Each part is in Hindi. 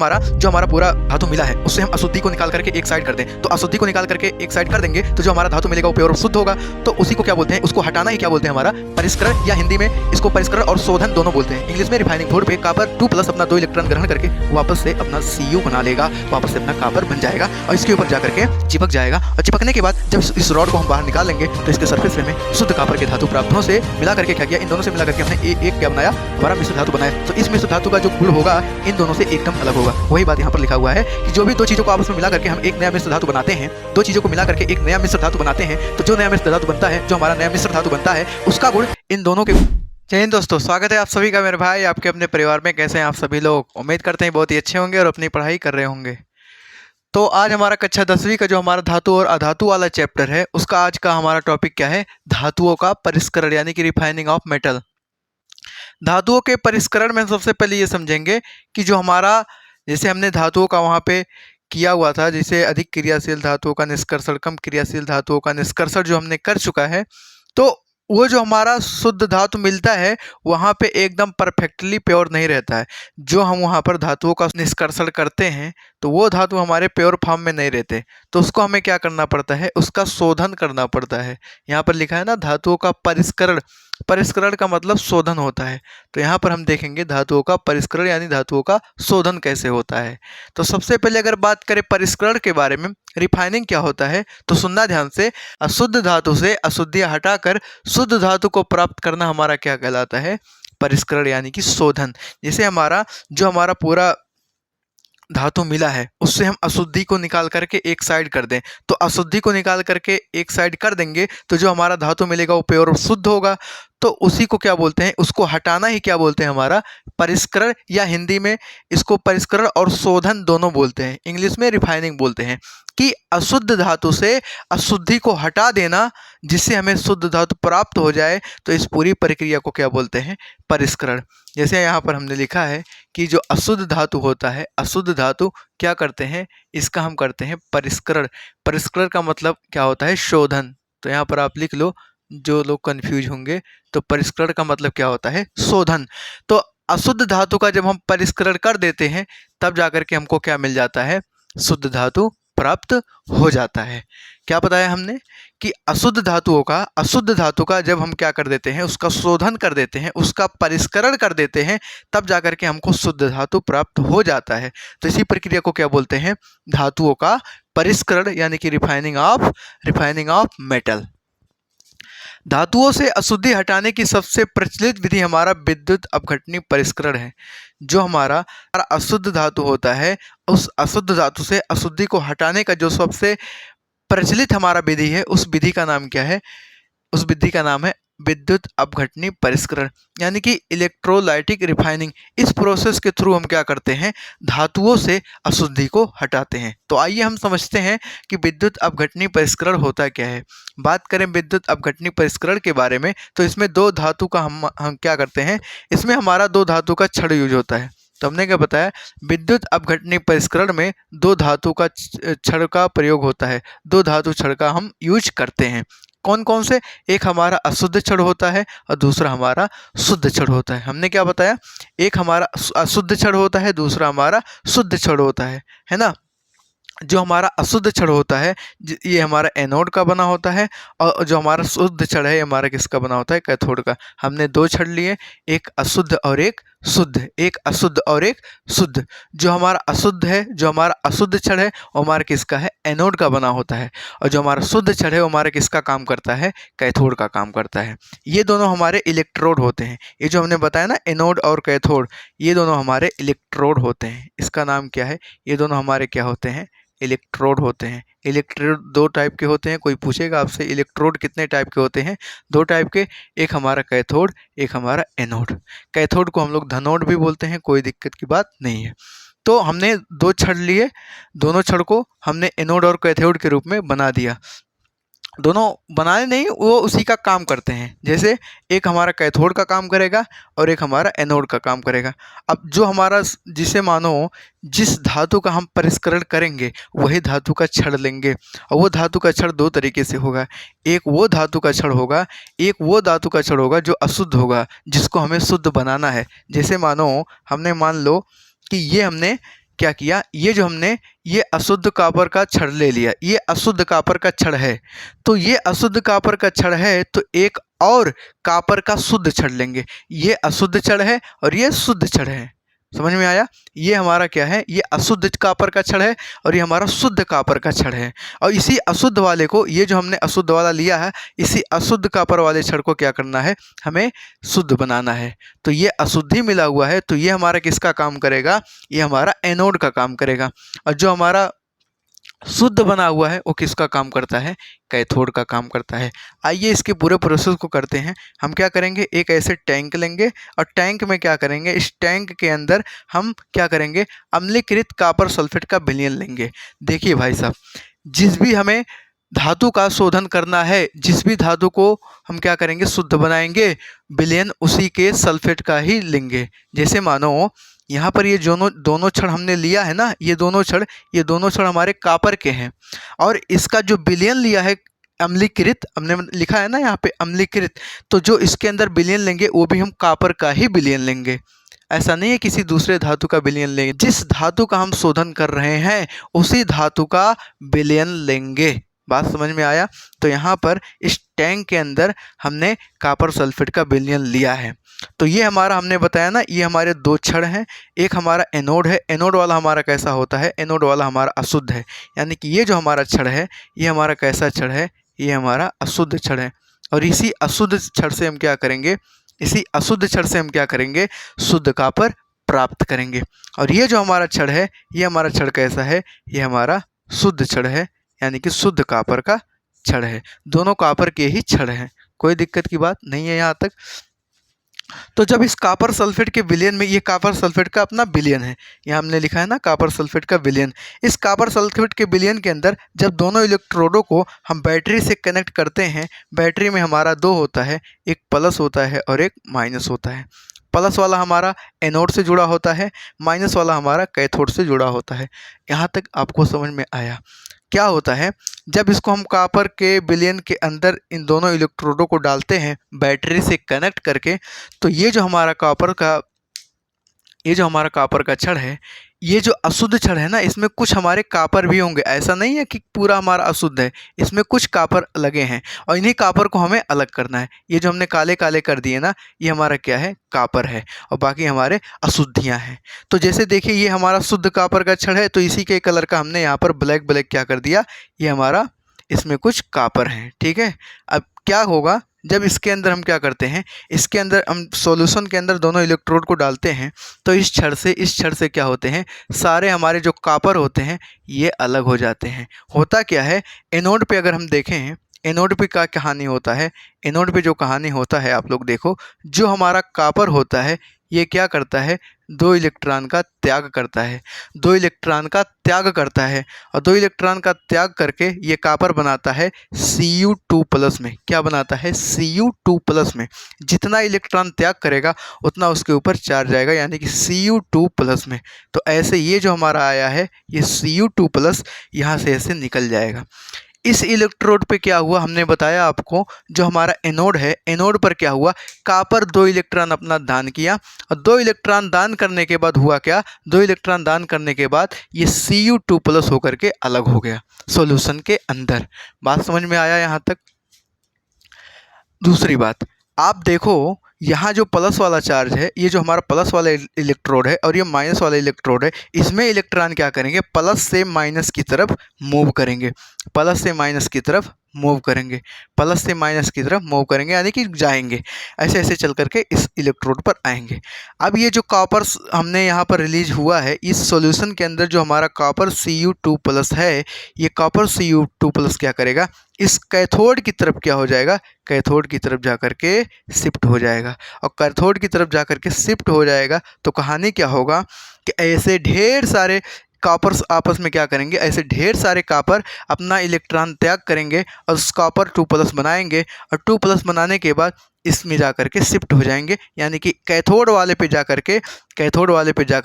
हमारा जो हमारा पूरा धातु मिला है उससे हम अशुद्धि को निकाल करके एक साइड कर दें, तो अशुद्धि को निकाल करके एक साइड कर देंगे तो जो हमारा धातु मिलेगा वो प्योर और शुद्ध होगा। तो उसी को क्या बोलते हैं, उसको हटाना ही क्या बोलते हैं, हमारा परिष्करण, या हिंदी में इसको परिष्करण और शोधन दोनों बोलते हैं। इंग्लिश में रिफाइनिंग बोर्ड पे कॉपर 2+ अपना 2 इलेक्ट्रॉन ग्रहण करके वापस से अपना Cu बना लेगा, वापस से अपना कॉपर बन जाएगा और इसके ऊपर जाकर के चिपक जाएगा। और चिपकने के बाद जब इस रॉड को हम बाहर निकाल लेंगे तो इसके सरफेस में शुद्ध कॉपर के धातु प्राप्त होने से मिला करके क्या किया, इन दोनों से मिला करके हमने एक क्या बनाया, हमारा मिश्र धातु बनाया। तो इस मिश्र धातु का जो गुण होगा इन दोनों से एकदम अलग होगा। वही बात यहाँ पर लिखा हुआ है कि जो भी दो चीजों को आपस में मिला करके हम एक नया मिश्र धातु बनाते हैं, दो चीजों को मिला करके एक नया मिश्र धातु बनाते हैं, तो जो नया मिश्र धातु बनता है, जो हमारा नया मिश्र धातु बनता है, उसका गुण इन दोनों के। जय हिंद दोस्तों, स्वागत है आप सभी का मेरे भाई आपके अपने परिवार में। कैसे हैं आप सभी लोग? उम्मीद करते हैं बहुत ही अच्छे होंगे और अपनी पढ़ाई कर रहे होंगे। तो आज हमारा कक्षा 10वीं का जो हमारा धातु और अधातु वाला चैप्टर है, उसका आज का हमारा टॉपिक क्या है, धातुओं का परिष्करण यानी कि रिफाइनिंग ऑफ मेटल। धातुओं के परिष्करण में सबसे पहले ये समझेंगे कि जो हमारा, जैसे हमने धातुओं का वहाँ पे किया हुआ था, जैसे अधिक क्रियाशील धातुओं का निष्कर्षण, कम क्रियाशील धातुओं का निष्कर्षण जो हमने कर चुका है, तो वो जो हमारा शुद्ध धातु मिलता है वहाँ पे एकदम परफेक्टली प्योर नहीं रहता है। जो हम वहाँ पर धातुओं का निष्कर्षण करते हैं तो वो धातु हमारे प्योर फॉर्म में नहीं रहते, तो उसको हमें क्या करना पड़ता है, उसका शोधन करना पड़ता है। यहाँ पर लिखा है ना, धातुओं का परिष्करण। परिष्करण का मतलब शोधन होता है। तो यहाँ पर हम देखेंगे धातुओं का परिष्करण यानी धातुओं का शोधन कैसे होता है। तो सबसे पहले अगर बात करें परिष्करण के बारे में, रिफाइनिंग क्या होता है, तो सुनना ध्यान से। अशुद्ध धातु से अशुद्धियां हटाकर शुद्ध धातु को प्राप्त करना हमारा क्या कहलाता है, परिष्करण यानी कि शोधन। जैसे हमारा जो हमारा पूरा धातु मिला है उससे हम अशुद्धि को निकाल करके एक साइड कर दें, तो अशुद्धि को निकाल करके एक साइड कर देंगे तो जो हमारा धातु मिलेगा वो प्योर और शुद्ध होगा। तो उसी को क्या बोलते हैं, उसको हटाना ही क्या बोलते हैं, हमारा परिष्करण, या हिंदी में इसको परिष्करण और शोधन दोनों बोलते हैं। इंग्लिश में रिफाइनिंग बोलते हैं कि अशुद्ध धातु से अशुद्धि को हटा देना जिससे हमें शुद्ध धातु प्राप्त हो जाए, तो इस पूरी प्रक्रिया को क्या बोलते हैं, परिष्करण। जैसे यहाँ पर हमने लिखा है कि जो अशुद्ध धातु होता है, अशुद्ध धातु क्या करते हैं, इसका हम करते हैं परिष्करण। परिष्करण का मतलब क्या होता है, शोधन। तो यहाँ पर आप लिख लो, जो लोग कंफ्यूज होंगे, तो परिष्करण का मतलब क्या होता है, शोधन। तो अशुद्ध धातु का जब हम परिष्करण कर देते हैं तब जाकर के हमको क्या मिल जाता है, शुद्ध धातु प्राप्त हो जाता है। क्या बताया हमने कि अशुद्ध धातु का जब हम क्या कर देते हैं, उसका शोधन कर देते हैं, उसका परिष्करण कर देते हैं, तब जाकर के हमको शुद्ध धातु प्राप्त हो जाता है। तो इसी प्रक्रिया को क्या बोलते हैं, धातुओं का परिष्करण यानी कि रिफाइनिंग ऑफ मेटल। धातुओं से अशुद्धि हटाने की सबसे प्रचलित विधि हमारा विद्युत अपघटनीय परिष्करण है। जो हमारा अशुद्ध धातु होता है, उस अशुद्ध धातु से अशुद्धि को हटाने का जो सबसे प्रचलित हमारा विधि है, उस विधि का नाम क्या है, उस विधि का नाम है विद्युत अपघटनीय परिष्करण यानी कि इलेक्ट्रोलाइटिक रिफाइनिंग। इस प्रोसेस के थ्रू हम क्या करते हैं, धातुओं से अशुद्धि को हटाते हैं। तो आइए हम समझते हैं कि विद्युत अपघटनीय परिष्करण होता क्या है। बात करें विद्युत अपघटनीय परिष्करण के बारे में, तो इसमें दो धातु का हम क्या करते हैं, इसमें हमारा दो धातु का छड़ यूज होता है। तो हमने क्या बताया, विद्युत अपघटनीय परिष्करण में दो धातु का छड़ का प्रयोग होता है, दो धातु छड़ का हम यूज करते हैं। कौन कौन से, एक हमारा अशुद्ध छड़ होता है और दूसरा हमारा शुद्ध छड़ होता है। हमने क्या बताया, एक हमारा अशुद्ध छड़ होता है, दूसरा हमारा शुद्ध छड़ होता है ना। जो हमारा अशुद्ध छड़ होता है ये हमारा एनोड का बना होता है, और जो हमारा शुद्ध छड़ है हमारा किसका बना होता है, कैथोड का। हमने दो छड़ लिए, एक अशुद्ध और एक शुद्ध, एक अशुद्ध और एक शुद्ध। जो हमारा अशुद्ध है, जो हमारा अशुद्ध छड़ है वो हमारा किसका है, एनोड का बना होता है, और जो हमारा शुद्ध छड़ है वो हमारा किसका काम करता है, कैथोड का काम करता है। ये दोनों हमारे इलेक्ट्रोड होते हैं। ये जो हमने बताया ना, एनोड और कैथोड, ये दोनों हमारे इलेक्ट्रोड होते हैं। इसका नाम क्या है, ये दोनों हमारे क्या होते हैं, इलेक्ट्रोड होते हैं। इलेक्ट्रोड दो टाइप के होते हैं। कोई पूछेगा आपसे इलेक्ट्रोड कितने टाइप के होते हैं, दो टाइप के, एक हमारा कैथोड, एक हमारा एनोड। कैथोड को हम लोग धनोड भी बोलते हैं, कोई दिक्कत की बात नहीं है। तो हमने दो छड़ लिए, दोनों छड़ को हमने एनोड और कैथोड के रूप में बना दिया। दोनों बनाने नहीं, वो उसी का काम करते हैं। जैसे एक हमारा कैथोड का काम करेगा और एक हमारा एनोड का काम करेगा। अब जो हमारा, जिसे मानो जिस धातु का हम परिष्करण करेंगे वही धातु का छड़ लेंगे, और वो धातु का छड़ दो तरीके से होगा। एक वो धातु का छड़ होगा, एक वो धातु का छड़ होगा जो अशुद्ध होगा, जिसको हमें शुद्ध बनाना है। जैसे मानो हमने मान लो कि ये हमने क्या किया, ये जो हमने ये अशुद्ध कॉपर का छड़ ले लिया, ये अशुद्ध कॉपर का छड़ है, तो ये अशुद्ध कॉपर का छड़ है तो एक और कॉपर का शुद्ध छड़ लेंगे। ये अशुद्ध छड़ है और ये शुद्ध छड़ है। समझ में आया? ये हमारा क्या है, ये अशुद्ध कॉपर का छड़ है और ये हमारा शुद्ध कॉपर का छड़ है। और इसी अशुद्ध वाले को, ये जो हमने अशुद्ध वाला लिया है, इसी अशुद्ध कॉपर वाले छड़ को क्या करना है, हमें शुद्ध बनाना है। तो ये अशुद्धि मिला हुआ है, तो ये हमारा किसका काम करेगा, ये हमारा एनोड का काम करेगा। और जो हमारा शुद्ध बना हुआ है वो किसका काम करता है, कैथोड का काम करता है। आइए इसके पूरे प्रोसेस को करते हैं। हम क्या करेंगे, एक ऐसे टैंक लेंगे और टैंक में क्या करेंगे, इस टैंक के अंदर हम क्या करेंगे, अम्लीकृत कॉपर सल्फेट का विलयन लेंगे। देखिए भाई साहब, जिस भी हमें धातु का शोधन करना है, जिस भी धातु को हम क्या करेंगे, शुद्ध बनाएंगे, विलयन उसी के सल्फेट का ही लेंगे। जैसे मानो यहाँ पर ये दोनों छड़ हमने लिया है ना, ये दोनों छड़ हमारे कॉपर के हैं और इसका जो विलयन लिया है अम्लीकृत, हमने लिखा है ना यहाँ पे अम्लीकृत, तो जो इसके अंदर विलयन लेंगे वो भी हम कॉपर का ही विलयन लेंगे। ऐसा नहीं है किसी दूसरे धातु का विलयन लेंगे, जिस धातु का हम शोधन कर रहे हैं उसी धातु का विलयन लेंगे। बात समझ में आया? तो यहाँ पर इस टैंक के अंदर हमने कॉपर सल्फेट का विलयन लिया है। तो ये हमारा, हमने बताया ना, ये हमारे दो छड़ हैं। एक हमारा एनोड है, एनोड वाला हमारा कैसा होता है, एनोड वाला हमारा अशुद्ध है। यानी कि ये जो हमारा छड़ है, ये हमारा कैसा छड़ है, ये हमारा अशुद्ध छड़ है। और इसी अशुद्ध छड़ से हम क्या करेंगे, इसी अशुद्ध छड़ से हम क्या करेंगे, शुद्ध कॉपर प्राप्त करेंगे। और ये जो हमारा छड़ है, ये हमारा छड़ कैसा है, ये हमारा शुद्ध छड़ है, यानी कि शुद्ध कॉपर का छड़ है। दोनों कॉपर के ही छड़ हैं, कोई दिक्कत की बात नहीं है यहाँ तक। तो जब इस कॉपर सल्फेट के विलयन में, ये कॉपर सल्फेट का अपना विलयन है, यहाँ हमने लिखा है ना कॉपर सल्फेट का विलयन। इस कॉपर सल्फेट के विलयन के अंदर जब दोनों इलेक्ट्रोडों को हम बैटरी से कनेक्ट करते हैं, बैटरी में हमारा दो होता है, एक प्लस होता है और एक माइनस होता है। प्लस वाला हमारा एनोड से जुड़ा होता है, माइनस वाला हमारा कैथोड से जुड़ा होता है। यहाँ तक आपको समझ में आया? क्या होता है, जब इसको हम कॉपर के विलयन के अंदर इन दोनों इलेक्ट्रोडों को डालते हैं बैटरी से कनेक्ट करके, तो ये जो हमारा कॉपर का छड़ है, ये जो अशुद्ध छड़ है ना, इसमें कुछ हमारे कॉपर भी होंगे। ऐसा नहीं है कि पूरा हमारा अशुद्ध है, इसमें कुछ कॉपर लगे हैं और इन्हीं कॉपर को हमें अलग करना है। ये जो हमने काले काले कर दिए ना, ये हमारा क्या है, कॉपर है और बाकी हमारे अशुद्धियाँ हैं। तो जैसे देखिए, ये हमारा शुद्ध कॉपर का छड़ है, तो इसी के कलर का हमने यहाँ पर ब्लैक ब्लैक क्या कर दिया, ये हमारा, इसमें कुछ कॉपर हैं। ठीक है, अब क्या होगा, जब इसके अंदर हम क्या करते हैं, इसके अंदर हम सॉल्यूशन के अंदर दोनों इलेक्ट्रोड को डालते हैं, तो इस छड़ से क्या होते हैं, सारे हमारे जो कॉपर होते हैं ये अलग हो जाते हैं। होता क्या है, एनोड पे अगर हम देखें, एनोड पे क्या कहानी होता है, एनोड पे जो कहानी होता है, आप लोग देखो, जो हमारा कॉपर होता है ये क्या करता है, दो इलेक्ट्रॉन का त्याग करता है, दो इलेक्ट्रॉन का त्याग करता है और दो इलेक्ट्रॉन का त्याग करके ये कॉपर बनाता है Cu2+ में। क्या बनाता है, Cu2+ में। जितना इलेक्ट्रॉन त्याग करेगा उतना उसके ऊपर चार्ज आएगा, यानी कि Cu2+ में। तो ऐसे ये जो हमारा आया है, ये Cu2+ यहाँ से ऐसे निकल जाएगा। इस इलेक्ट्रोड पे क्या हुआ, हमने बताया आपको, जो हमारा एनोड है, एनोड पर क्या हुआ, कॉपर दो इलेक्ट्रॉन अपना दान किया और दो इलेक्ट्रॉन दान करने के बाद हुआ क्या, दो इलेक्ट्रॉन दान करने के बाद ये Cu2+ होकर के अलग हो गया सॉल्यूशन के अंदर। बात समझ में आया यहाँ तक? दूसरी बात, आप देखो, यहाँ जो प्लस वाला चार्ज है, ये जो हमारा प्लस वाला इलेक्ट्रोड है और ये माइनस वाला इलेक्ट्रोड है, इसमें इलेक्ट्रॉन क्या करेंगे, प्लस से माइनस की तरफ मूव करेंगे, प्लस से माइनस की तरफ मूव करेंगे, प्लस से माइनस की तरफ मूव करेंगे, यानी कि जाएंगे, ऐसे ऐसे चल करके इस इलेक्ट्रोड पर आएंगे। अब ये जो कॉपर हमने यहाँ पर रिलीज हुआ है इस सॉल्यूशन के अंदर, जो हमारा कॉपर Cu2+ है, ये कॉपर Cu2+ क्या करेगा, इस कैथोड की तरफ क्या हो जाएगा, कैथोड की तरफ जा कर के शिफ्ट हो जाएगा। और कैथोड की तरफ जा कर के शिफ्ट हो जाएगा तो कहानी क्या होगा कि ऐसे ढेर सारे कॉपर आपस में क्या करेंगे, ऐसे ढेर सारे कॉपर अपना इलेक्ट्रॉन त्याग करेंगे और उस कॉपर 2+ बनाएंगे और 2+ बनाने के बाद इसमें जा कर के शिफ्ट हो जाएंगे, यानी कि कैथोड वाले पे जा कर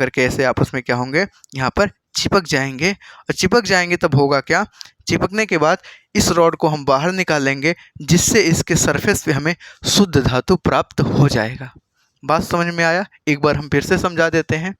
के ऐसे आपस में क्या होंगे, यहाँ पर चिपक जाएंगे। और चिपक जाएंगे तब होगा क्या, चिपकने के बाद इस रॉड को हम बाहर निकालेंगे, जिससे इसके सरफेस पे हमें शुद्ध धातु प्राप्त हो जाएगा। बात समझ में आया? एक बार हम फिर से समझा देते हैं।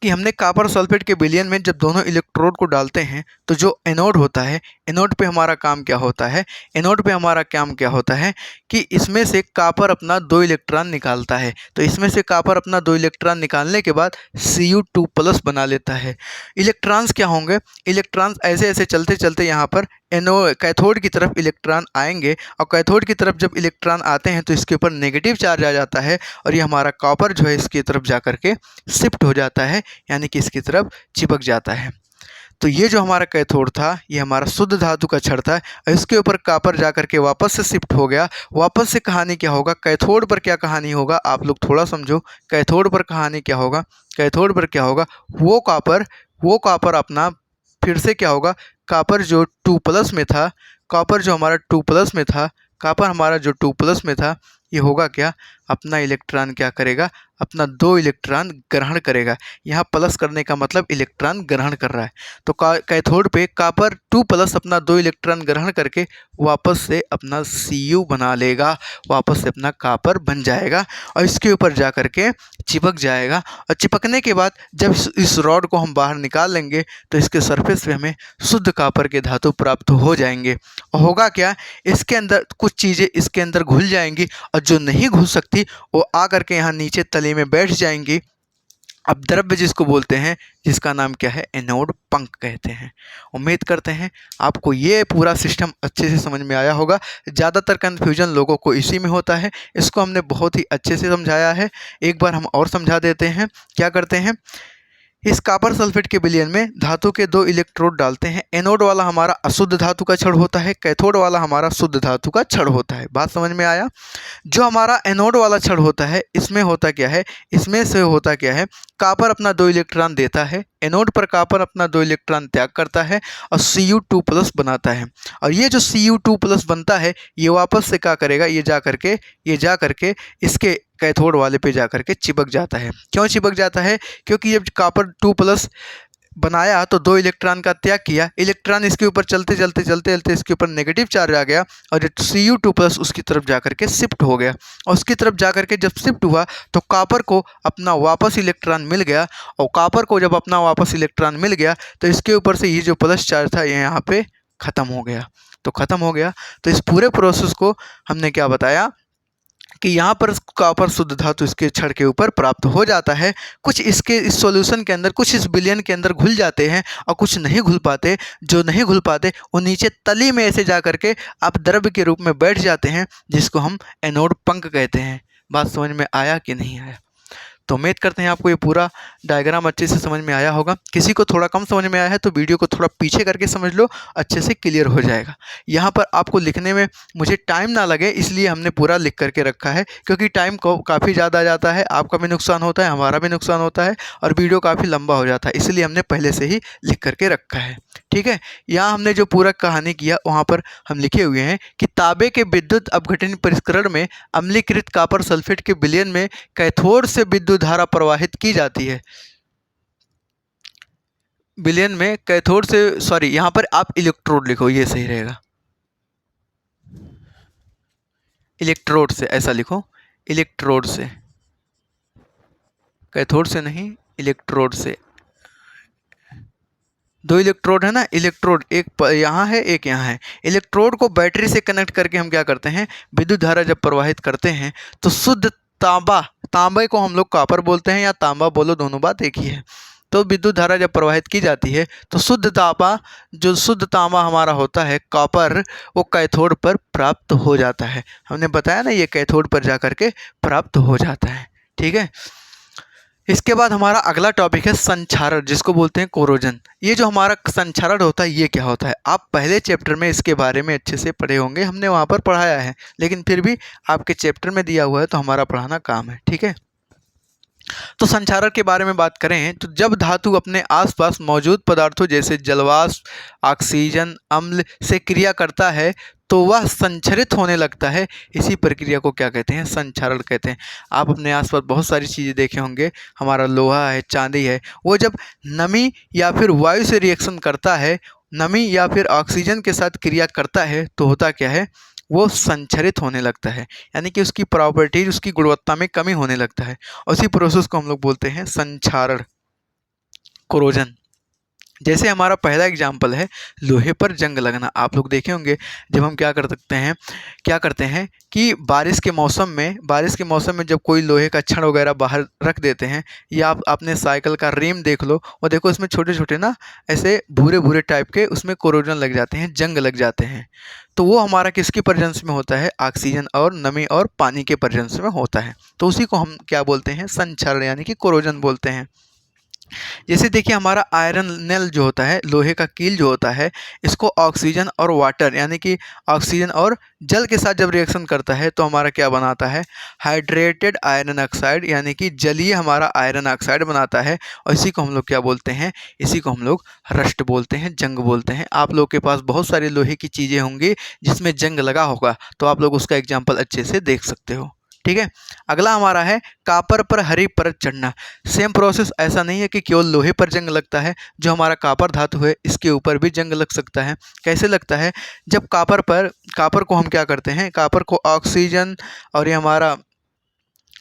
कि हमने कॉपर सल्फेट के विलयन में जब दोनों इलेक्ट्रोड को डालते हैं तो जो एनोड होता है, एनोड पे हमारा काम क्या होता है, एनोड पे हमारा काम क्या होता है कि इसमें से कॉपर अपना 2 इलेक्ट्रॉन निकालता है। तो इसमें से कॉपर अपना 2 इलेक्ट्रॉन निकालने के बाद Cu2+ बना लेता है। इलेक्ट्रॉन्स क्या होंगे, इलेक्ट्रॉन्स ऐसे ऐसे चलते चलते यहाँ पर कैथोड की तरफ इलेक्ट्रॉन आएंगे और कैथोड की तरफ जब इलेक्ट्रॉन आते हैं तो इसके ऊपर नेगेटिव चार्ज आ जाता है और ये हमारा कॉपर जो है इसकी तरफ जा कर के शिफ्ट हो जाता है, यानी कि इसकी तरफ चिपक जाता है। तो ये जो हमारा कैथोड था ये हमारा शुद्ध धातु का छड़ था और इसके ऊपर कॉपर जा कर के वापस से शिफ्ट हो गया। वापस से कहानी क्या होगा, कैथोड पर क्या कहानी होगा, आप लोग थोड़ा समझो। कैथोड पर कहानी क्या होगा, कैथोड पर क्या होगा, वो कॉपर अपना फिर से क्या होगा, कॉपर जो 2+ में था, कॉपर जो हमारा 2+ में था, कॉपर हमारा जो 2+ में था, ये होगा क्या, अपना इलेक्ट्रॉन क्या करेगा, अपना 2 इलेक्ट्रॉन ग्रहण करेगा। यहाँ प्लस करने का मतलब इलेक्ट्रॉन ग्रहण कर रहा है। तो कैथोड पे कॉपर 2+ अपना 2 इलेक्ट्रॉन ग्रहण करके वापस से अपना Cu बना लेगा, वापस से अपना कॉपर बन जाएगा और इसके ऊपर जा कर के चिपक जाएगा। और चिपकने के बाद जब इस रॉड को हम बाहर निकाल लेंगे तो इसके सरफेस पे हमें शुद्ध कॉपर के धातु प्राप्त हो जाएंगे। और होगा क्या, इसके अंदर कुछ चीज़ें इसके अंदर घुल जाएंगी और जो नहीं घुल सकती वो आ करके यहाँ नीचे तले में बैठ जाएंगी। अब द्रव्य जिसको बोलते हैं, जिसका नाम क्या है, एनोड पंख कहते हैं। उम्मीद करते हैं आपको ये पूरा सिस्टम अच्छे से समझ में आया होगा। ज़्यादातर कन्फ्यूजन लोगों को इसी में होता है, इसको हमने बहुत ही अच्छे से समझाया है। एक बार हम और समझा देते हैं। क्या करते हैं, इस कॉपर सल्फेट के विलयन में धातु के 2 इलेक्ट्रोड डालते हैं। एनोड वाला हमारा अशुद्ध धातु का छड़ होता है, कैथोड वाला हमारा शुद्ध धातु का छड़ होता है। बात समझ में आया। जो हमारा एनोड वाला छड़ होता है इसमें होता क्या है, इसमें से होता क्या है, कॉपर अपना 2 इलेक्ट्रॉन देता है, एनोड पर कॉपर अपना 2 इलेक्ट्रॉन त्याग करता है और Cu2+ बनाता है। और ये जो Cu2+ बनता है ये वापस से क्या करेगा, ये जा करके इसके कैथोड वाले पे जा करके चिपक जाता है। क्यों चिपक जाता है, क्योंकि जब कॉपर 2+ बनाया तो 2 इलेक्ट्रॉन का त्याग किया, इलेक्ट्रॉन इसके ऊपर चलते चलते इसके ऊपर नेगेटिव चार्ज आ गया और जो Cu2+ उसकी तरफ जा करके शिफ्ट हो गया। और उसकी तरफ जा करके जब शिफ्ट हुआ तो कॉपर को अपना वापस इलेक्ट्रॉन मिल गया और कॉपर को जब अपना वापस इलेक्ट्रॉन मिल गया तो इसके ऊपर से ये जो प्लस चार्ज था ये यहाँ पे ख़त्म हो गया। तो ख़त्म हो गया तो इस पूरे प्रोसेस को हमने क्या बताया कि यहाँ पर कॉपर शुद्ध धातु इसके छड़ के ऊपर प्राप्त हो जाता है। कुछ इसके इस सॉल्यूशन के अंदर, कुछ इस विलयन के अंदर घुल जाते हैं और कुछ नहीं घुल पाते। जो नहीं घुल पाते वो नीचे तली में ऐसे जा करके आप द्रव्य के रूप में बैठ जाते हैं, जिसको हम एनोड पंख कहते हैं। बात समझ में आया कि नहीं आया? तो उम्मीद करते हैं आपको ये पूरा डायग्राम अच्छे से समझ में आया होगा। किसी को थोड़ा कम समझ में आया है तो वीडियो को थोड़ा पीछे करके समझ लो, अच्छे से क्लियर हो जाएगा। यहाँ पर आपको लिखने में मुझे टाइम ना लगे इसलिए हमने पूरा लिख करके रखा है, क्योंकि टाइम को काफ़ी ज़्यादा आ जाता है, आपका भी नुकसान होता है, हमारा भी नुकसान होता है और वीडियो काफ़ी लंबा हो जाता है, इसलिए हमने पहले से ही लिख करके रखा है। ठीक है, यहाँ हमने जो पूरा कहानी किया वहाँ पर हम लिखे हुए हैं कि तांबे के विद्युत अपघटन परिष्करण में अम्लीकृत कॉपर सल्फेट के विलयन में कैथोड से विद्युत धारा प्रवाहित की जाती है। विलयन में कैथोड से, सॉरी यहाँ पर आप इलेक्ट्रोड लिखो, ये सही रहेगा। इलेक्ट्रोड से ऐसा लिखो, इलेक्ट्रोड से, कैथोड से नहीं, इलेक्ट्रोड से। 2 इलेक्ट्रोड है ना, इलेक्ट्रोड एक यहाँ है एक यहाँ है। इलेक्ट्रोड को बैटरी से कनेक्ट करके हम क्या करते हैं, विद्युत धारा जब प्रवाहित करते हैं तो शुद्ध तांबे को हम लोग कॉपर बोलते हैं या तांबा बोलो, दोनों बात एक ही है। तो विद्युत धारा जब प्रवाहित की जाती है तो जो शुद्ध तांबा हमारा होता है कॉपर, वो कैथोड पर प्राप्त हो जाता है। हमने बताया ना ये कैथोड पर जा करके प्राप्त हो जाता है। ठीक है, इसके बाद हमारा अगला टॉपिक है संक्षारण, जिसको बोलते हैं कोरोजन। ये जो हमारा संक्षारण होता है ये क्या होता है, आप पहले चैप्टर में इसके बारे में अच्छे से पढ़े होंगे, हमने वहाँ पर पढ़ाया है, लेकिन फिर भी आपके चैप्टर में दिया हुआ है तो हमारा पढ़ाना काम है। ठीक है, तो संक्षारण के बारे में बात करें तो जब धातु अपने आसपास मौजूद पदार्थों जैसे जलवाष्प, ऑक्सीजन, अम्ल से क्रिया करता है तो वह संक्षरित होने लगता है। इसी प्रक्रिया को क्या कहते हैं, संक्षारण कहते हैं। आप अपने आसपास बहुत सारी चीज़ें देखे होंगे, हमारा लोहा है, चांदी है, वो जब नमी या फिर वायु से रिएक्शन करता है, नमी या फिर ऑक्सीजन के साथ क्रिया करता है तो होता क्या है, वो संक्षरित होने लगता है, यानी कि उसकी प्रॉपर्टीज, उसकी गुणवत्ता में कमी होने लगता है। उसी प्रोसेस को हम लोग बोलते हैं संक्षारण। कोरोजन। जैसे हमारा पहला एग्जाम्पल है लोहे पर जंग लगना। आप लोग देखे होंगे जब हम क्या करते हैं कि बारिश के मौसम में जब कोई लोहे का छड़ वगैरह बाहर रख देते हैं, या आप अपने साइकिल का रिम देख लो और देखो इसमें छोटे छोटे ना ऐसे भूरे भूरे टाइप के उसमें कोरोजन लग जाते हैं, जंग लग जाते हैं। तो वो हमारा किसकी प्रेजेंस में होता है? ऑक्सीजन और नमी और पानी के प्रेजेंस में होता है। तो उसी को हम क्या बोलते हैं? संक्षारण यानी कि कोरोजन बोलते हैं। जैसे देखिए हमारा आयरन नेल जो होता है, लोहे का कील जो होता है, इसको ऑक्सीजन और वाटर यानी कि ऑक्सीजन और जल के साथ जब रिएक्शन करता है तो हमारा क्या बनाता है? हाइड्रेटेड आयरन ऑक्साइड यानी कि जलीय हमारा आयरन ऑक्साइड बनाता है। और इसी को हम लोग क्या बोलते हैं? इसी को हम लोग रस्ट बोलते हैं, जंग बोलते हैं। आप लोग के पास बहुत सारे लोहे की चीज़ें होंगी जिसमें जंग लगा होगा, तो आप लोग उसका एग्जाम्पल अच्छे से देख सकते हो। ठीक है, अगला हमारा है कापर पर हरी परत चढ़ना। सेम प्रोसेस, ऐसा नहीं है कि केवल लोहे पर जंग लगता है। जो हमारा कापर धातु है इसके ऊपर भी जंग लग सकता है। कैसे लगता है? जब कापर को हम क्या करते हैं? कापर को ऑक्सीजन और ये हमारा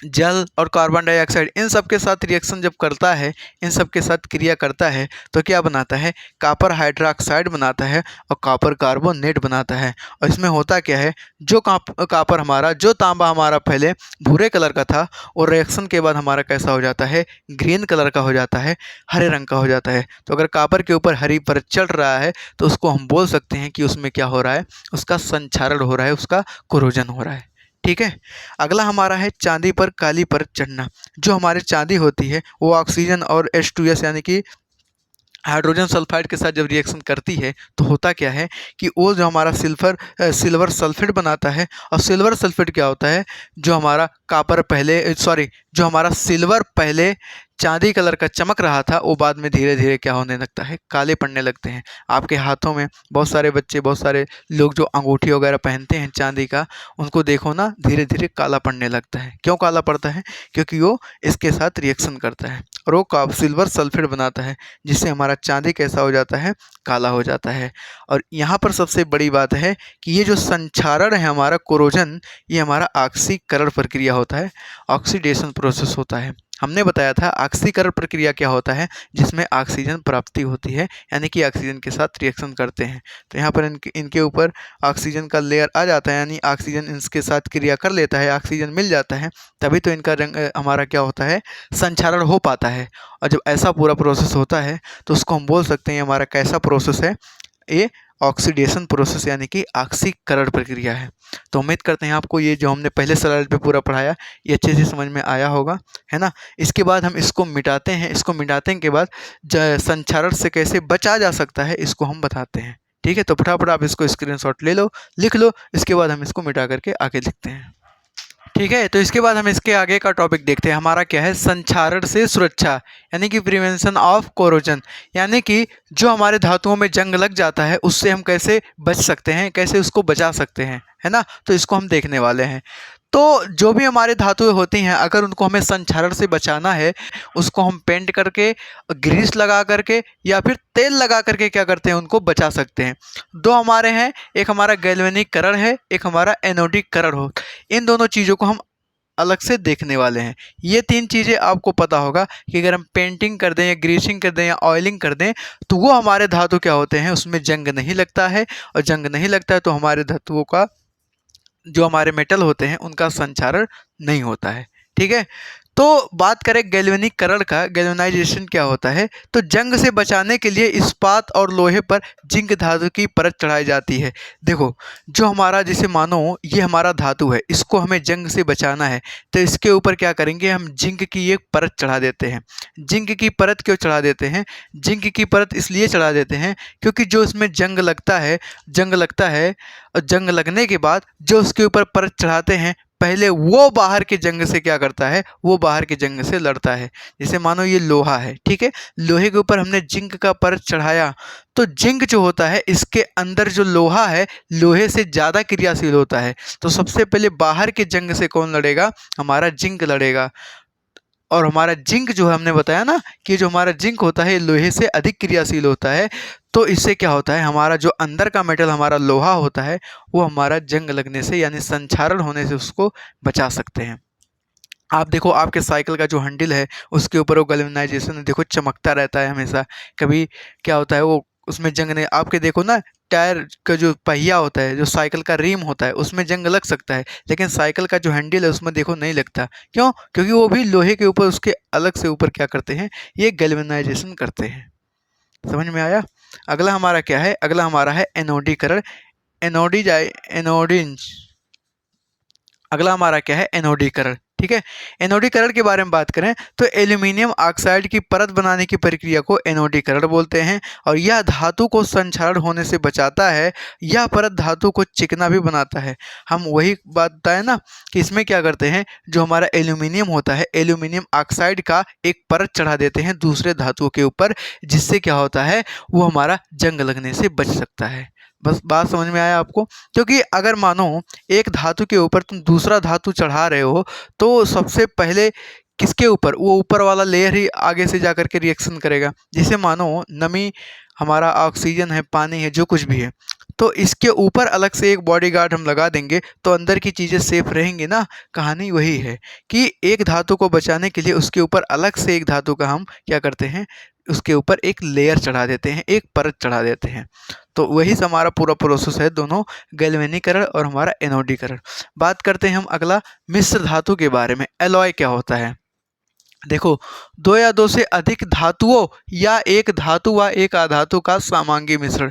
जल और कार्बन डाइऑक्साइड इन सब के साथ रिएक्शन जब करता है, इन सब के साथ क्रिया करता है, तो क्या बनाता है? कापर हाइड्रोक्साइड बनाता है और कापर कार्बोनेट बनाता है। और इसमें होता क्या है? जो तांबा हमारा पहले भूरे कलर का था और रिएक्शन के बाद हमारा कैसा हो जाता है? ग्रीन कलर का हो जाता है, हरे रंग का हो जाता है। तो अगर कापर के ऊपर हरी परत चढ़ रहा है तो उसको हम बोल सकते हैं कि उसमें क्या हो रहा है? उसका संक्षारण हो रहा है, उसका कोरोजन हो रहा है। ठीक है, अगला हमारा है चांदी पर काली परत चढ़ना। जो हमारी चांदी होती है वो ऑक्सीजन और H2S यानी कि हाइड्रोजन सल्फाइड के साथ जब रिएक्शन करती है तो होता क्या है कि वो जो हमारा सिल्वर सल्फेट बनाता है। और सिल्वर सल्फेट क्या होता है? जो हमारा सिल्वर पहले चांदी कलर का चमक रहा था, वो बाद में धीरे धीरे क्या होने लगता है? काले पड़ने लगते हैं। आपके हाथों में बहुत सारे लोग जो अंगूठी वगैरह पहनते हैं चांदी का, उनको देखो ना धीरे धीरे काला पड़ने लगता है। क्यों काला पड़ता है? क्योंकि वो इसके साथ रिएक्शन करता है और वो सिल्वर सल्फेट बनाता है, जिससे हमारा चांदी कैसा हो जाता है? काला हो जाता है। और यहाँ पर सबसे बड़ी बात है कि ये जो संक्षारण है हमारा कोरोजन, ये हमारा ऑक्सीकरण प्रक्रिया होता है, ऑक्सीडेशन प्रोसेस होता है। हमने बताया था ऑक्सीकरण प्रक्रिया क्या होता है? जिसमें ऑक्सीजन प्राप्ति होती है, यानी कि ऑक्सीजन के साथ रिएक्शन करते हैं। तो यहाँ पर इनके ऊपर ऑक्सीजन का लेयर आ जाता है, यानी ऑक्सीजन इसके साथ क्रिया कर लेता है, ऑक्सीजन मिल जाता है, तभी तो इनका रंग हमारा क्या होता है? संक्षारण हो पाता है। और जब ऐसा पूरा प्रोसेस होता है तो उसको हम बोल सकते हैं हमारा कैसा प्रोसेस है? ये ऑक्सीडेशन प्रोसेस यानी कि ऑक्सीकरण प्रक्रिया है। तो उम्मीद करते हैं आपको ये जो हमने पहले स्लाइड पे पूरा पढ़ाया ये अच्छे से समझ में आया होगा, है ना। इसके बाद हम इसको मिटाते हैं। इसको मिटाने के बाद संक्षारण से कैसे बचा जा सकता है इसको हम बताते हैं। ठीक है, तो फटाफट आप इसको स्क्रीनशॉट ले लो, लिख लो। इसके बाद हम इसको मिटा करके आगे लिखते हैं। ठीक है, तो इसके बाद हम इसके आगे का टॉपिक देखते हैं। हमारा क्या है? संक्षारण से सुरक्षा यानी कि प्रिवेंशन ऑफ कोरोजन। यानी कि जो हमारे धातुओं में जंग लग जाता है उससे हम कैसे बच सकते हैं, कैसे उसको बचा सकते हैं, है ना। तो इसको हम देखने वाले हैं। तो जो भी हमारे धातुएं होती हैं, अगर उनको हमें संक्षारण से बचाना है, उसको हम पेंट करके, ग्रीस लगा करके या फिर तेल लगा करके क्या करते हैं? उनको बचा सकते हैं। दो हमारे हैं, एक हमारा गैल्वेनिकरण है, एक हमारा एनोडीकरण हो। इन दोनों चीज़ों को हम अलग से देखने वाले हैं। ये तीन चीज़ें आपको पता होगा कि अगर हम पेंटिंग कर दें या ग्रीसिंग कर दें या ऑयलिंग कर दें तो वो हमारे धातु क्या होते हैं? उसमें जंग नहीं लगता है। और जंग नहीं लगता है तो हमारे धातुओं का, जो हमारे मेटल होते हैं, उनका संक्षारण नहीं होता है। ठीक है, तो बात करें गैल्वेनिकरण का, गैल्वेनाइजेशन क्या होता है? तो जंग से बचाने के लिए इस्पात और लोहे पर जिंक धातु की परत चढ़ाई जाती है। देखो, जो हमारा, जैसे मानो ये हमारा धातु है, इसको हमें जंग से बचाना है तो इसके ऊपर क्या करेंगे? हम जिंक की एक परत चढ़ा देते हैं। जिंक की परत क्यों चढ़ा देते हैं? जिंक की परत इसलिए चढ़ा देते हैं क्योंकि जो इसमें जंग लगता है और जंग लगने के बाद जो उसके ऊपर परत चढ़ाते हैं, पहले वो बाहर के जंग से क्या करता है? वो बाहर के जंग से लड़ता है। जैसे मानो ये लोहा है, ठीक है, लोहे के ऊपर हमने जिंक का परत चढ़ाया तो जिंक जो होता है इसके अंदर जो लोहा है, लोहे से ज़्यादा क्रियाशील होता है। तो सबसे पहले बाहर के जंग से कौन लड़ेगा? हमारा जिंक लड़ेगा। और हमारा जिंक जो है, हमने बताया ना कि जो हमारा जिंक होता है लोहे से अधिक क्रियाशील होता है। तो इससे क्या होता है? हमारा जो अंदर का मेटल हमारा लोहा होता है वो हमारा जंग लगने से यानी संक्षारण होने से उसको बचा सकते हैं। आप देखो आपके साइकिल का जो हैंडल है उसके ऊपर वो गैल्वेनाइजेशन देखो चमकता रहता है हमेशा। कभी क्या होता है वो उसमें जंग नहीं, आपके देखो ना टायर का जो पहिया होता है, जो साइकिल का रिम होता है, उसमें जंग लग सकता है, लेकिन साइकिल का जो हैंडल है उसमें देखो नहीं लगता। क्यों? क्योंकि वो भी लोहे के ऊपर उसके अलग से ऊपर क्या करते हैं, ये गैल्वेनाइजेशन करते हैं। समझ में आया? अगला हमारा क्या है? अगला हमारा है एनोडीकरण। एनोडिन। अगला हमारा क्या है? एनोडीकरण। ठीक है, एनोडीकरण के बारे में बात करें तो एल्यूमिनियम ऑक्साइड की परत बनाने की प्रक्रिया को एनोडीकरण बोलते हैं, और यह धातु को संक्षारण होने से बचाता है। यह परत धातु को चिकना भी बनाता है। हम वही बात बताए ना कि इसमें क्या करते हैं, जो हमारा एल्यूमिनियम होता है, एल्यूमिनियम ऑक्साइड का एक परत चढ़ा देते हैं दूसरे धातुओं के ऊपर, जिससे क्या होता है, वो हमारा जंग लगने से बच सकता है। बस बात समझ में आया आपको? क्योंकि अगर मानो एक धातु के ऊपर तुम दूसरा धातु चढ़ा रहे हो, तो सबसे पहले किसके ऊपर, वो ऊपर वाला लेयर ही आगे से जाकर के रिएक्शन करेगा। जैसे मानो नमी, हमारा ऑक्सीजन है, पानी है, जो कुछ भी है, तो इसके ऊपर अलग से एक बॉडीगार्ड हम लगा देंगे तो अंदर की चीज़ें सेफ रहेंगी ना। कहानी वही है कि एक धातु को बचाने के लिए उसके ऊपर अलग से एक धातु का हम क्या करते हैं, उसके ऊपर एक लेयर चढ़ा देते हैं, एक परत चढ़ा देते हैं। तो वही से हमारा पूरा प्रोसेस है, दोनों गैल्वेनीकरण और हमारा एनोडीकरण। बात करते हैं हम अगला मिश्र धातु के बारे में। एलॉय क्या होता है? देखो, दो या दो से अधिक धातुओं या एक धातु व एक अधातु का समांगी मिश्रण।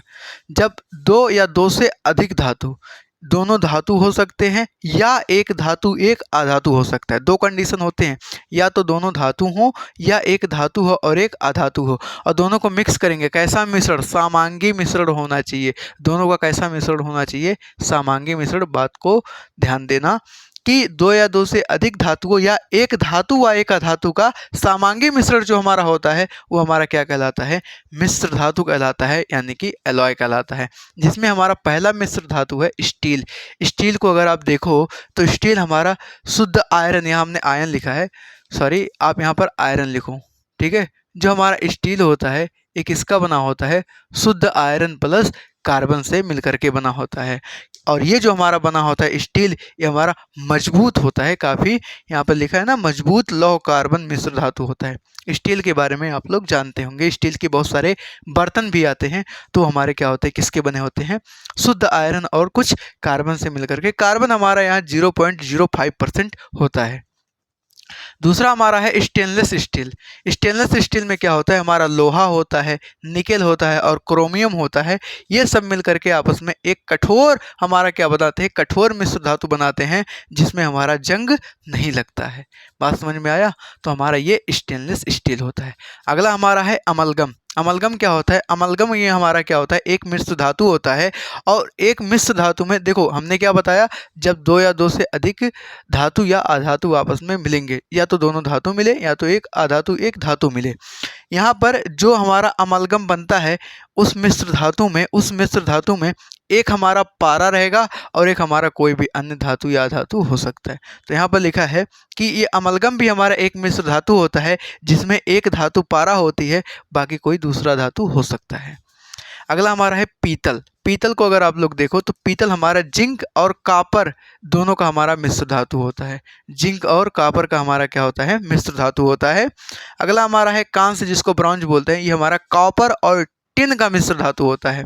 जब दो या दो से अधिक धातु, दोनों धातु हो सकते हैं या एक धातु एक अधातु हो सकता है। दो कंडीशन होते हैं, या तो दोनों धातु हो या एक धातु हो और एक अधातु हो, और दोनों को मिक्स करेंगे। कैसा मिश्रण? समांगी मिश्रण होना चाहिए। दोनों का कैसा मिश्रण होना चाहिए? समांगी मिश्रण। बात को ध्यान देना कि दो या दो से अधिक धातुओं या एक धातु व एक अधातु का समांगी मिश्रण जो हमारा होता है, वो हमारा क्या कहलाता है? मिश्र धातु कहलाता है, यानी कि एलॉय कहलाता है। जिसमें हमारा पहला मिश्र धातु है स्टील। स्टील को अगर आप देखो तो स्टील हमारा शुद्ध आयरन, यहाँ हमने आयन लिखा है, सॉरी आप यहाँ पर आयरन लिखो। ठीक है, जो हमारा स्टील होता है एक इसका बना होता है शुद्ध आयरन प्लस कार्बन से मिलकर के बना होता है। और ये जो हमारा बना होता है स्टील, ये हमारा मजबूत होता है काफ़ी। यहाँ पर लिखा है ना, मजबूत लौह कार्बन मिश्र धातु होता है। स्टील के बारे में आप लोग जानते होंगे, स्टील के बहुत सारे बर्तन भी आते हैं, तो हमारे क्या होते हैं, किसके बने होते हैं? शुद्ध आयरन और कुछ कार्बन से मिलकर के। कार्बन हमारा यहाँ 0.05% होता है। दूसरा हमारा है स्टेनलेस स्टील। स्टेनलेस स्टील में क्या होता है, हमारा लोहा होता है, निकेल होता है और क्रोमियम होता है। ये सब मिल करके आपस में एक कठोर हमारा क्या बनाते हैं, कठोर मिश्र धातु बनाते हैं, जिसमें हमारा जंग नहीं लगता है। बात समझ में आया? तो हमारा ये स्टेनलेस स्टील होता है। अगला हमारा है अमलगम। अमलगम क्या होता है? अमलगम ये हमारा क्या होता है, एक मिश्र धातु होता है। और एक मिश्र धातु में देखो हमने क्या बताया, जब दो या दो से अधिक धातु या अधातु आपस में मिलेंगे, या तो दोनों धातु मिले या तो एक अधातु एक धातु मिले। यहाँ पर जो हमारा अमलगम बनता है उस मिश्र धातु में एक हमारा पारा रहेगा और एक हमारा कोई भी अन्य धातु या अधातु हो सकता है। तो यहाँ पर लिखा है कि ये अमलगम भी हमारा एक मिश्र धातु होता है, जिसमें एक धातु पारा होती है, बाकी कोई दूसरा धातु हो सकता है। अगला हमारा है पीतल। पीतल को अगर आप लोग देखो तो पीतल हमारा जिंक और कॉपर दोनों का हमारा मिश्र धातु होता है। जिंक और कॉपर का हमारा क्या होता है, मिश्र धातु होता है। अगला हमारा है कांस्य, जिसको ब्रॉन्ज बोलते हैं। ये हमारा कॉपर और टिन का मिश्र धातु होता है।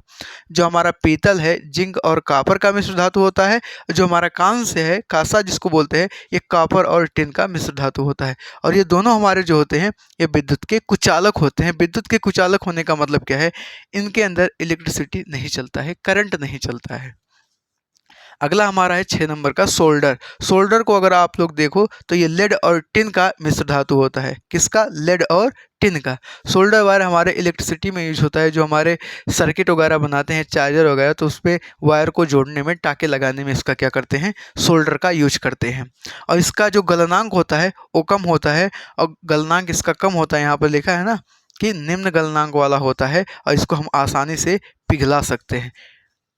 जो हमारा पीतल है जिंक और कॉपर का मिश्र धातु होता है। जो हमारा कांस्य है, कांसा जिसको बोलते हैं, ये कॉपर और टिन का मिश्र धातु होता है। और ये दोनों हमारे जो होते हैं ये विद्युत के कुचालक होते हैं। विद्युत के कुचालक होने का मतलब क्या है, इनके अंदर इलेक्ट्रिसिटी नहीं चलता है, करंट नहीं चलता है। अगला हमारा है 6 नंबर का सोल्डर। सोल्डर को अगर आप लोग देखो तो ये लेड और टिन का मिश्र धातु होता है। किसका? लेड और टिन का। सोल्डर वायर हमारे इलेक्ट्रिसिटी में यूज होता है। जो हमारे सर्किट वगैरह बनाते हैं, चार्जर वगैरह, तो उस पर वायर को जोड़ने में, टाके लगाने में इसका क्या करते हैं, सोल्डर का यूज करते हैं। और इसका जो गलनांक होता है वो कम होता है, और गलनांक इसका कम होता है। यहाँ पर लिखा है ना कि निम्न गलनांक वाला होता है, और इसको हम आसानी से पिघला सकते हैं।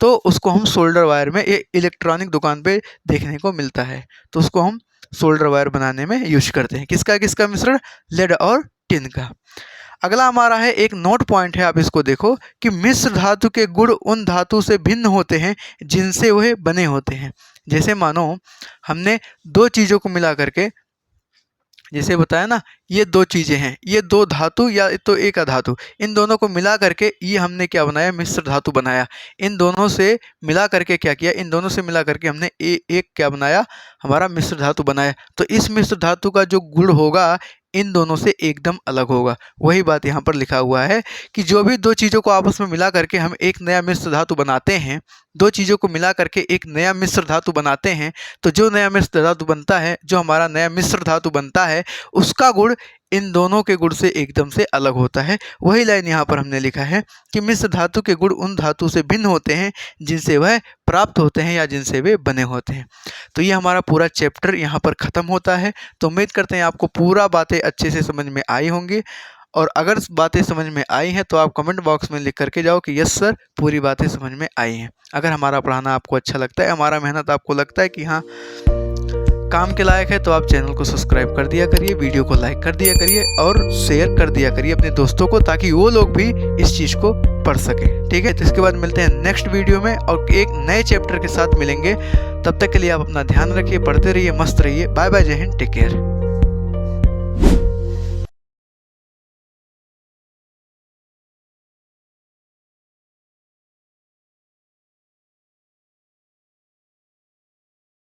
तो उसको हम सोल्डर वायर में, ये इलेक्ट्रॉनिक दुकान पे देखने को मिलता है, तो उसको हम सोल्डर वायर बनाने में यूज करते हैं। किसका किसका मिश्रण? लेड और टिन का। अगला हमारा है एक नोट पॉइंट है, आप इसको देखो कि मिश्र धातु के गुण उन धातु से भिन्न होते हैं जिनसे वह बने होते हैं। जैसे मानो हमने दो चीज़ों को मिला करके जैसे बताया ना, ये दो चीज़ें हैं, ये दो धातु या तो एक अधातु, इन दोनों को मिला करके ये हमने क्या बनाया, मिश्र धातु बनाया। इन दोनों से मिला करके क्या किया, इन दोनों से मिला करके हमने एक क्या बनाया, हमारा मिश्र धातु बनाया। तो इस मिश्र धातु का जो गुण होगा इन दोनों से एकदम अलग होगा। वही बात यहाँ पर लिखा हुआ है कि जो भी दो चीज़ों को आपस में मिला करके हम एक नया मिश्र धातु बनाते हैं, दो चीज़ों को मिला करके एक नया मिश्र धातु बनाते हैं, तो जो नया मिश्र धातु बनता है, जो हमारा नया मिश्र धातु बनता है, उसका गुण इन दोनों के गुण से एकदम से अलग होता है। वही लाइन यहाँ पर हमने लिखा है कि मिश्र धातु के गुण उन धातु से भिन्न होते हैं जिनसे वह प्राप्त होते हैं या जिनसे वे बने होते हैं। तो ये हमारा पूरा चैप्टर यहाँ पर ख़त्म होता है। तो उम्मीद करते हैं आपको पूरा बातें अच्छे से समझ में आई होंगी, और अगर बातें समझ में आई हैं तो आप कमेंट बॉक्स में लिख करके जाओ कि यस सर, पूरी बातें समझ में आई हैं। अगर हमारा पढ़ाना आपको अच्छा लगता है, हमारा मेहनत आपको लगता है कि हाँ काम के लायक है, तो आप चैनल को सब्सक्राइब कर दिया करिए, वीडियो को लाइक कर दिया करिए और शेयर कर दिया करिए अपने दोस्तों को, ताकि वो लोग भी इस चीज़ को पढ़ सकें। ठीक है, तो इसके बाद मिलते हैं नेक्स्ट वीडियो में और एक नए चैप्टर के साथ मिलेंगे। तब तक के लिए आप अपना ध्यान रखिए, पढ़ते रहिए, मस्त रहिए। बाय बाय, जय हिंद, टेक केयर।